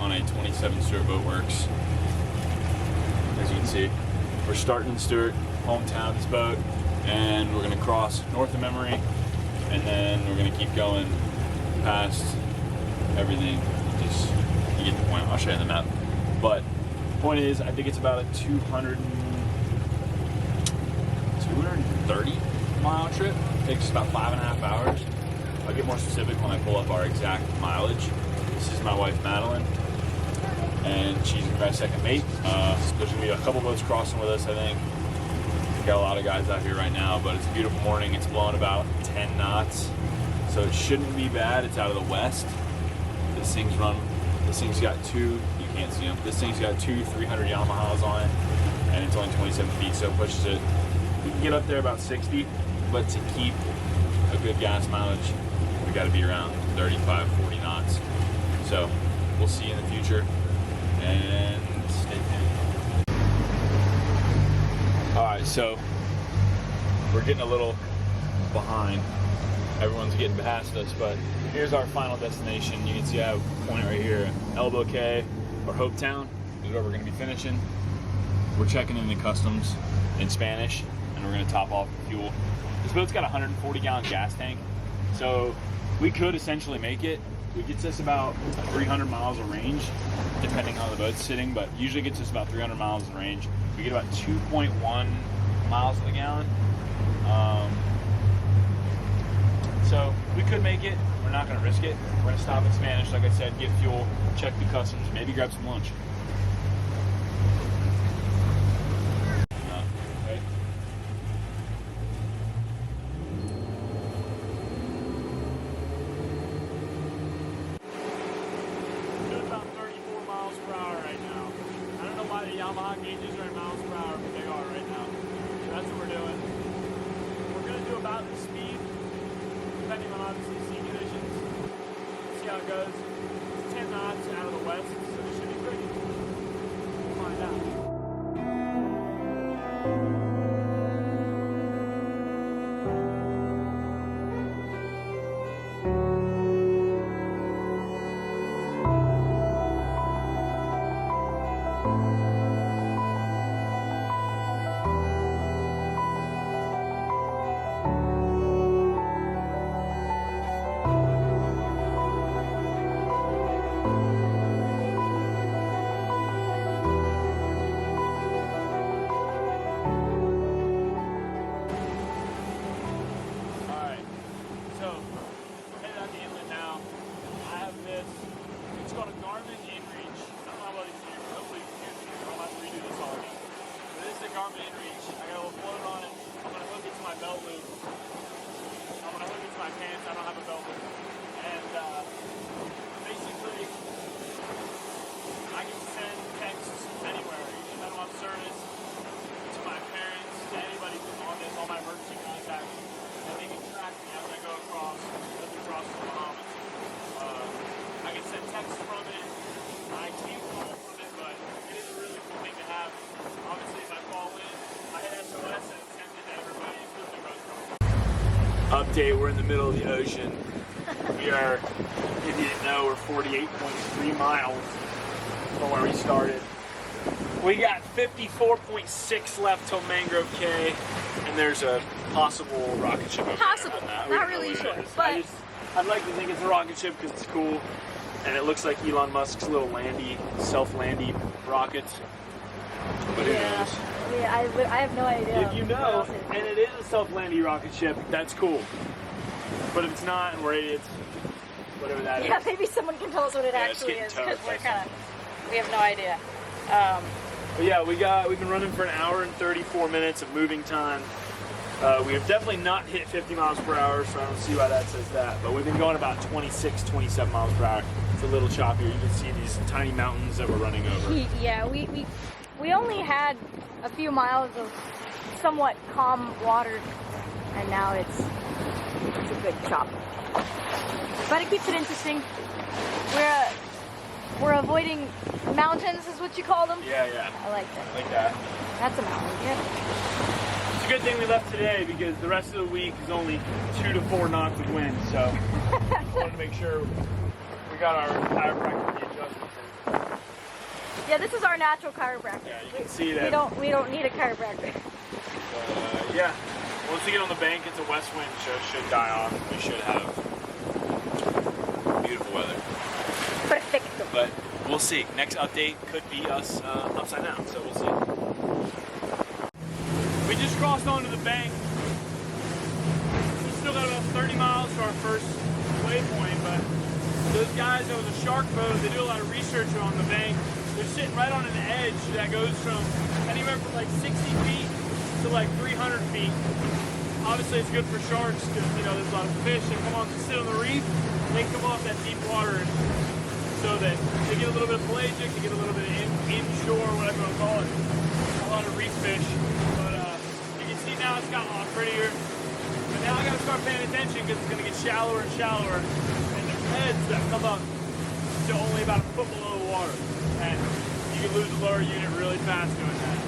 On a 27 Stuart Boatworks. As you can see, we're starting in Stuart, hometown of this boat, and we're going to cross north of Memory, and then we're going to keep going past everything. Just, you get the point. I'll show you the map. But the point is, I think it's about a 230 mile trip. It takes about 5.5 hours. I'll get more specific when I pull up our exact mileage. This is my wife, Madeline, and she's my second mate. There's going to be a couple boats crossing with us, I think. We've got a lot of guys out here right now, but it's a beautiful morning. It's blowing about 10 knots, so it shouldn't be bad. It's out of the west. This thing's got two, you can't see them, this thing's got two 300 Yamahas on it, and it's only 27 feet, so it pushes it. We can get up there about 60, but to keep a good gas mileage, we got to be around 35, 40 knots. So we'll see you in the future, and stay tuned. All right, so we're getting a little behind. Everyone's getting past us, but here's our final destination. You can see I have a point right here, Elbow Cay or Hope Town is where we're going to be finishing. We're checking in the customs in Spanish, and we're going to top off the fuel. This boat's got a 140-gallon gas tank, so we could essentially make it. It gets us about 300 miles of range, depending on the boat's sitting, but usually gets us about 300 miles of range. We get about 2.1 miles to the gallon. So we could make it. We're not going to risk it. We're going to stop in Spanish, like I said, get fuel, check the customs, maybe grab some lunch. Yamaha gauges are in miles per hour, but they are right now. So that's what we're doing. We're going to do about the speed, depending on obviously sea conditions. See how it goes. It's 10 knots out of the west, so this should be pretty. We'll find out. Update, we're in the middle of the ocean. We are, if you didn't know, we're 48.3 miles from where we started. We got 54.6 left till Mangrove Cay, and there's a possible rocket ship over possible. there on that. Not really sure, but I'd like to think it's a rocket ship because it's cool, and it looks like Elon Musk's little self-landy rockets. But who knows? Yeah, I have no idea. If you know, and it is a self-landy rocket ship, that's cool. But if it's not, and we're idiots, whatever that is. Yeah, maybe someone can tell us what it Yeah, it's actually getting is, because towed we're by kind of, we have no idea. But yeah, we've been running for an hour and 34 minutes of moving time. We have definitely not hit 50 miles per hour, so I don't see why that says that. But we've been going about 26, 27 miles per hour. It's a little choppier. You can see these tiny mountains that we're running over. Yeah, we only had a few miles of somewhat calm water, and now it's a good chop. But it keeps it interesting. We're avoiding mountains, is what you call them? Yeah, yeah. I like that. Like that. That's a mountain, yeah. It's a good thing we left today because the rest of the week is only 2 to 4 knots of wind, so I wanted to make sure we got our chiropractor adjustment. Yeah, this is our natural chiropractor. Yeah, you can see that. We don't need a chiropractor. Yeah, once we get on the bank, it's a west wind, so it should die off. We should have beautiful weather. Perfecto. But we'll see. Next update could be us upside down, so we'll see. We just crossed onto the bank. We still got about 30 miles to our first waypoint, but those guys over the shark boat, they do a lot of research on the bank. They're sitting right on an edge that goes from anywhere from like 60 feet to like 300 feet. Obviously it's good for sharks because, you know, there's a lot of fish that come on to sit on the reef. They come off that deep water and so that they get a little bit of pelagic, they get a little bit of inshore, whatever you want to call it. A lot of reef fish. But you can see now it's gotten a lot prettier. But now I got to start paying attention because it's going to get shallower and shallower. And there's heads that come up to only about a foot below the water. And you can lose the lower unit really fast doing that.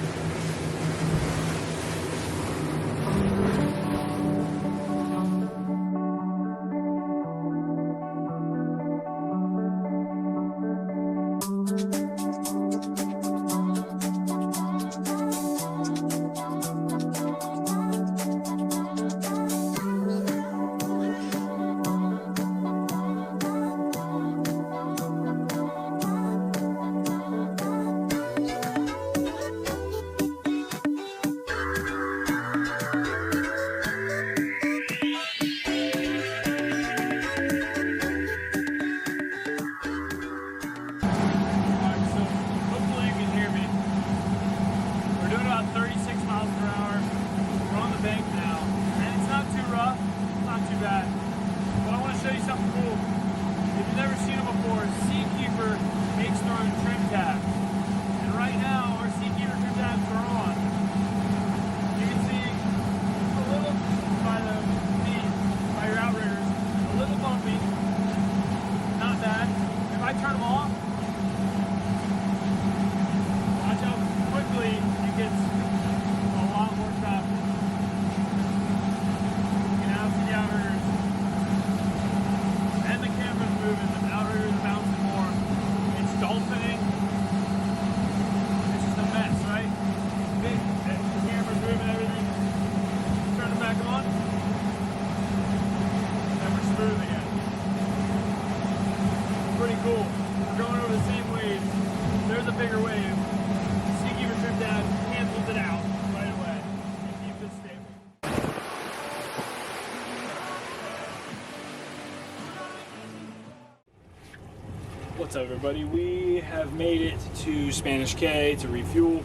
What's up, everybody? We have made it to Spanish K to refuel.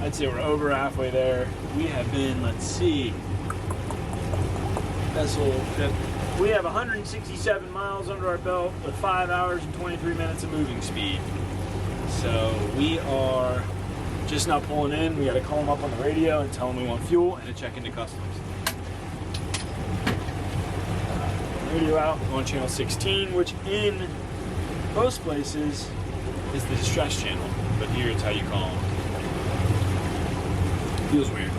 I'd say we're over halfway there. We have been, let's see, vessel trip. We have 167 miles under our belt with 5 hours and 23 minutes of moving speed. So we are just now pulling in. We got to call them up on the radio and tell them we want fuel and to check into customs. Radio out on channel 16, which in most places is the distress channel, but here it's how you call them. Feels weird.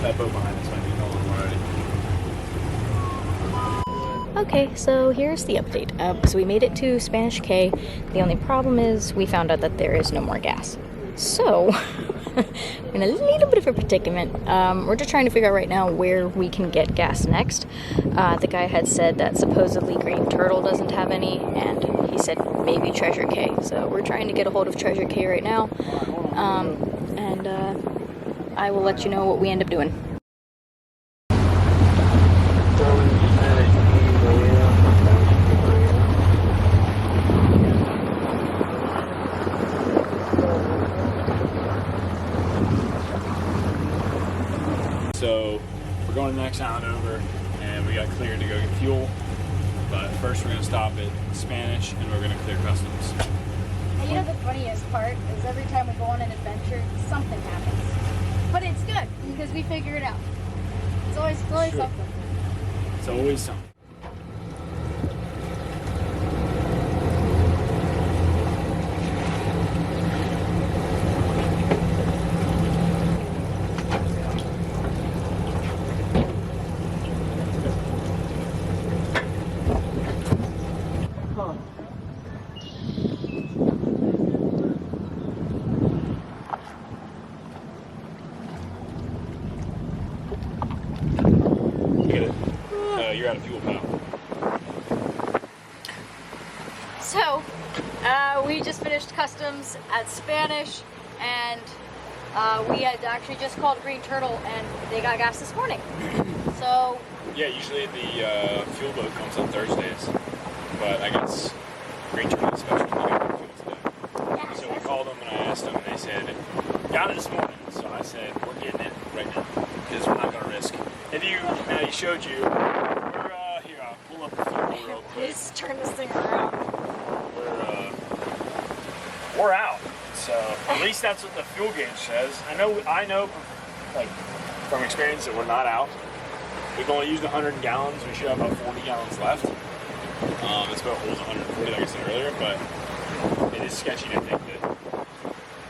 That boat behind us might be calling already. Okay, so here's the update. So we made it to Spanish K. The only problem is we found out that there is no more gas. So we're in a little bit of a predicament. We're just trying to figure out right now where we can get gas next. The guy had said that supposedly Green Turtle doesn't have any, and he said maybe Treasure K. So we're trying to get a hold of Treasure K right now, and I will let you know what we end up doing. We're going to the next island over, and we got cleared to go get fuel. But first we're going to stop at Spanish, and we're going to clear customs. And you know the funniest part is every time we go on an adventure, something happens. But it's good, because we figure it out. It's always Sure. something. It's always something. You're out of fuel, pal. So, we just finished customs at Spanish, and we had actually just called Green Turtle, and they got gas this morning. So, Yeah, usually the fuel boat comes on Thursdays, but I guess Green Turtle is special. They got fuel today. Yeah, So we called them and I asked them, and they said, got it this morning. So I said, we're getting it right now, because we're not going to risk. If you, now he showed you, here, I'll pull up the fuel real quick. let's turn this thing around. We're out. So at least that's what the fuel gauge says. I know, like from experience that we're not out. We've only used 100 gallons. We should have about 40 gallons left. This boat holds 140, like I said earlier, but it is sketchy to think that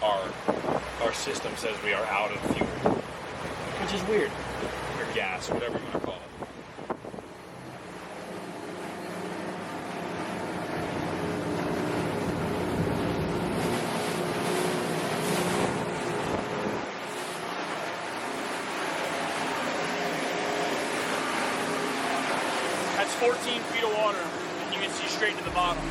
our system says we are out of fuel, which is weird. Or gas, whatever you want to call it. That's 14 feet of water, and you can see straight to the bottom.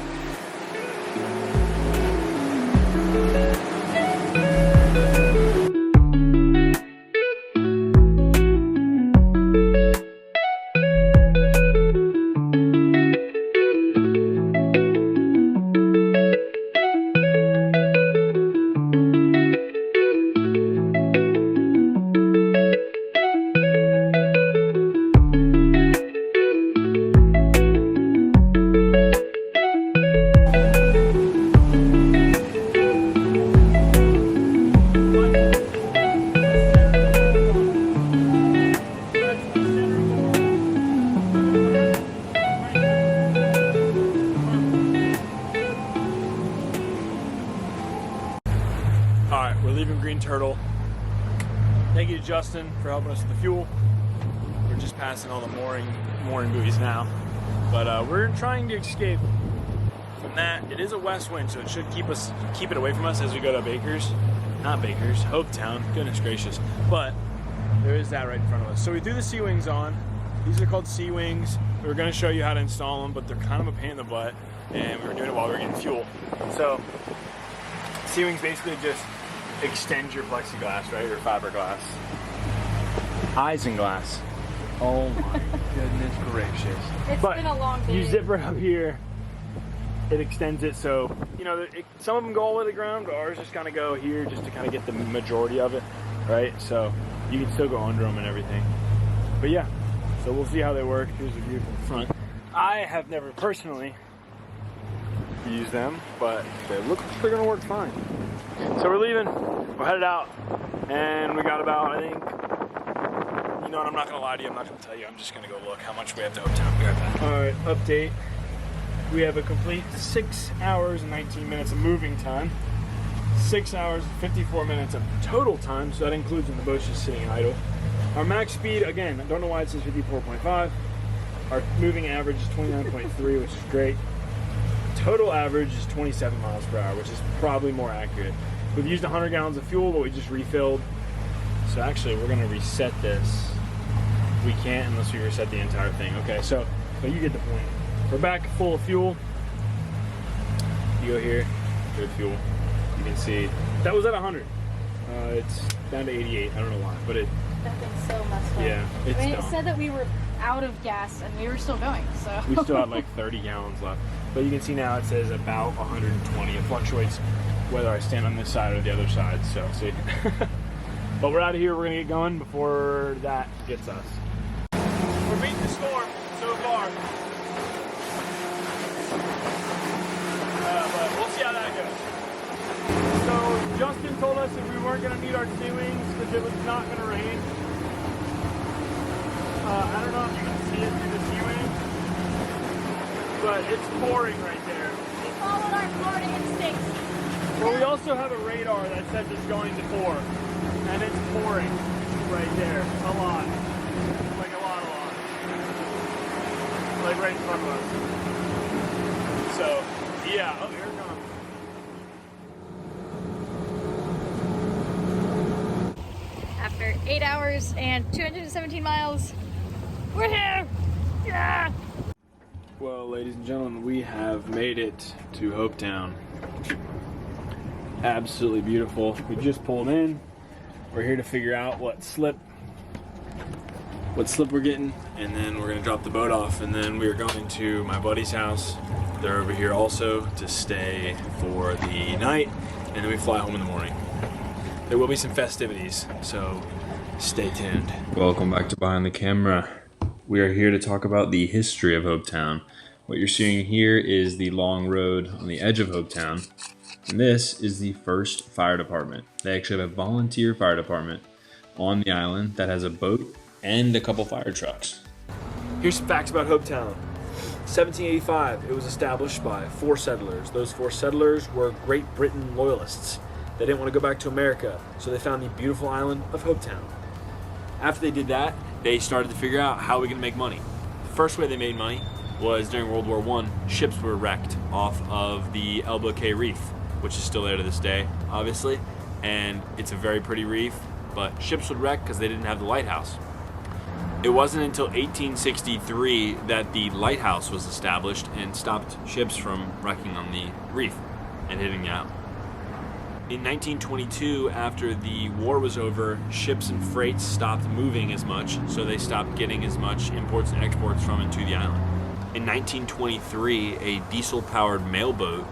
Alright, we're leaving Green Turtle. Thank you to Justin for helping us with the fuel. We're just passing all the mooring buoys now. But we're trying to escape from that. It is a west wind, so it should keep it away from us as we go to Hopetown, goodness gracious. But there is that right in front of us. So we threw the Sea Wings on. These are called Sea Wings. We were gonna show you how to install them, but they're kind of a pain in the butt, and we were doing it while we were getting fuel. So Sea Wings basically just extend your plexiglass, right, or fiberglass. Isinglass. Oh my goodness gracious. It's been a long day. You zip it up here, it extends it so, you know, some of them go all the way to the ground, but ours just kind of go here just to kind of get the majority of it, right? So you can still go under them and everything. But yeah, so we'll see how they work. Here's a view from the front. I have never personally used them, but they look like they're gonna work fine. So we're leaving, we're headed out, and we got about, I think, you know what, I'm not gonna lie to you, I'm not gonna tell you, I'm just gonna go look how much we have to Hopetown. Be right back. Alright, update. We have a complete 6 hours and 19 minutes of moving time, 6 hours and 54 minutes of total time, so that includes when the boat's just sitting idle. Our max speed, again, I don't know why it says 54.5. Our moving average is 29.3, which is great. Total average is 27 miles per hour, which is probably more accurate. We've used 100 gallons of fuel, but we just refilled. So actually, we're gonna reset this. We can't unless we reset the entire thing. Okay, so you get the point. We're back full of fuel. You go here, good fuel. You can see, that was at 100. It's down to 88, I don't know why, but it, That thing's so messed up. yeah, it's I mean, it dumb. said that we were out of gas and we were still going, so. We still have like 30 gallons left. But you can see now it says about 120. It fluctuates whether I stand on this side or the other side, so see. But we're out of here, we're gonna get going before that gets us. We're beating the storm so far. But we'll see how that goes. So Justin told us that we weren't going to need our sea wings because it was not going to rain. I don't know if you can see it through the sea wings, but it's pouring right there. We followed our Florida instincts. Well, we also have a radar that says it's going to pour, and it's pouring right there, a lot. Like a lot. Like right in front of us. So, yeah, oh, here it comes. After 8 hours and 217 miles, we're here! Yeah! Well, ladies and gentlemen, we have made it to Hopetown. Absolutely beautiful. We just pulled in. We're here to figure out what slip we're getting, and then we're gonna drop the boat off, and then we're going to my buddy's house. They're over here also to stay for the night, and then we fly home in the morning. There will be some festivities, so stay tuned. Welcome back to Behind the Camera. We are here to talk about the history of Hopetown. What you're seeing here is the long road on the edge of Hopetown, and this is the first fire department. They actually have a volunteer fire department on the island that has a boat and a couple fire trucks. Here's some facts about Hopetown. 1785, it was established by 4 settlers. Those 4 settlers were Great Britain loyalists. They didn't want to go back to America, so they found the beautiful island of Hopetown. After they did that, they started to figure out how we can make money. The first way they made money was during World War I. Ships were wrecked off of the Elbow Cay Reef, which is still there to this day, obviously, and it's a very pretty reef, but ships would wreck because they didn't have the lighthouse. It wasn't until 1863 that the lighthouse was established and stopped ships from wrecking on the reef and hitting the island. In 1922, after the war was over, ships and freights stopped moving as much, so they stopped getting as much imports and exports from and to the island. In 1923, a diesel-powered mailboat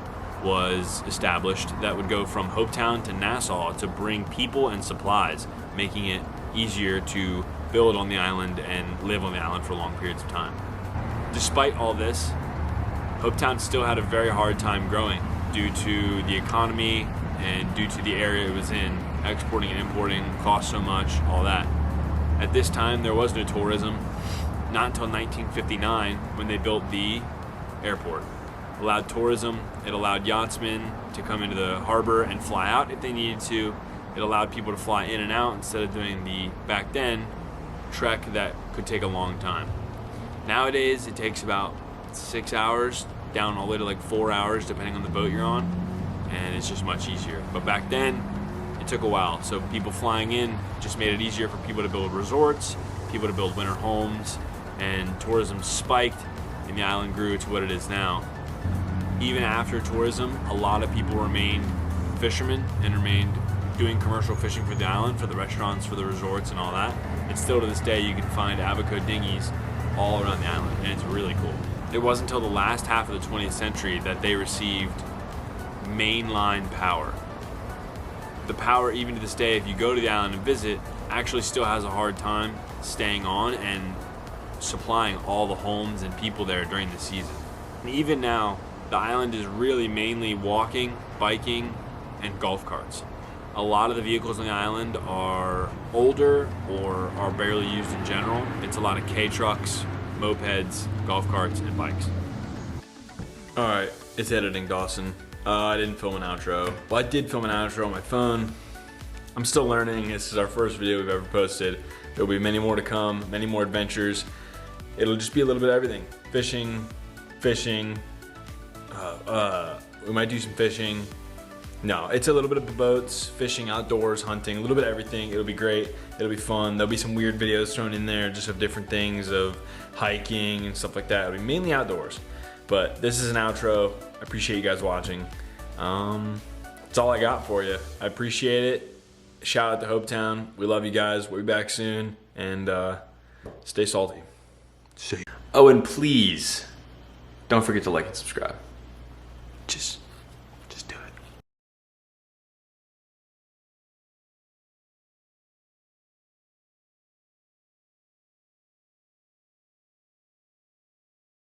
was established that would go from Hopetown to Nassau to bring people and supplies, making it easier to build on the island and live on the island for long periods of time. Despite all this, Hopetown still had a very hard time growing due to the economy and due to the area it was in. Exporting and importing cost so much, all that. At this time, there was no tourism, not until 1959 when they built the airport. It allowed tourism, it allowed yachtsmen to come into the harbor and fly out if they needed to. It allowed people to fly in and out instead of doing the, back then, trek that could take a long time. Nowadays, it takes about 6 hours, down all the way to like 4 hours, depending on the boat you're on, and it's just much easier. But back then, it took a while, so people flying in just made it easier for people to build resorts, people to build winter homes, and tourism spiked, and the island grew to what it is now. Even after tourism, a lot of people remained fishermen and remained doing commercial fishing for the island, for the restaurants, for the resorts, and all that. And still to this day, you can find Abaco dinghies all around the island, and it's really cool. It wasn't until the last half of the 20th century that they received mainline power. The power, even to this day, if you go to the island and visit, actually still has a hard time staying on and supplying all the homes and people there during the season. And even now, the island is really mainly walking, biking, and golf carts. A lot of the vehicles on the island are older or are barely used in general. It's a lot of K-trucks, mopeds, golf carts, and bikes. Alright, it's editing, Dawson. I didn't film an outro. Well, I did film an outro on my phone. I'm still learning. This is our first video we've ever posted. There'll be many more to come, many more adventures. It'll just be a little bit of everything. Fishing. We might do some fishing. No, it's a little bit of the boats, fishing, outdoors, hunting, a little bit of everything. It'll be great. It'll be fun. There'll be some weird videos thrown in there just of different things, of hiking and stuff like that. It'll be mainly outdoors. But this is an outro. I appreciate you guys watching. That's all I got for you. I appreciate it. Shout out to Hopetown. We love you guys. We'll be back soon. And stay salty. Oh, and please, don't forget to like and subscribe. Just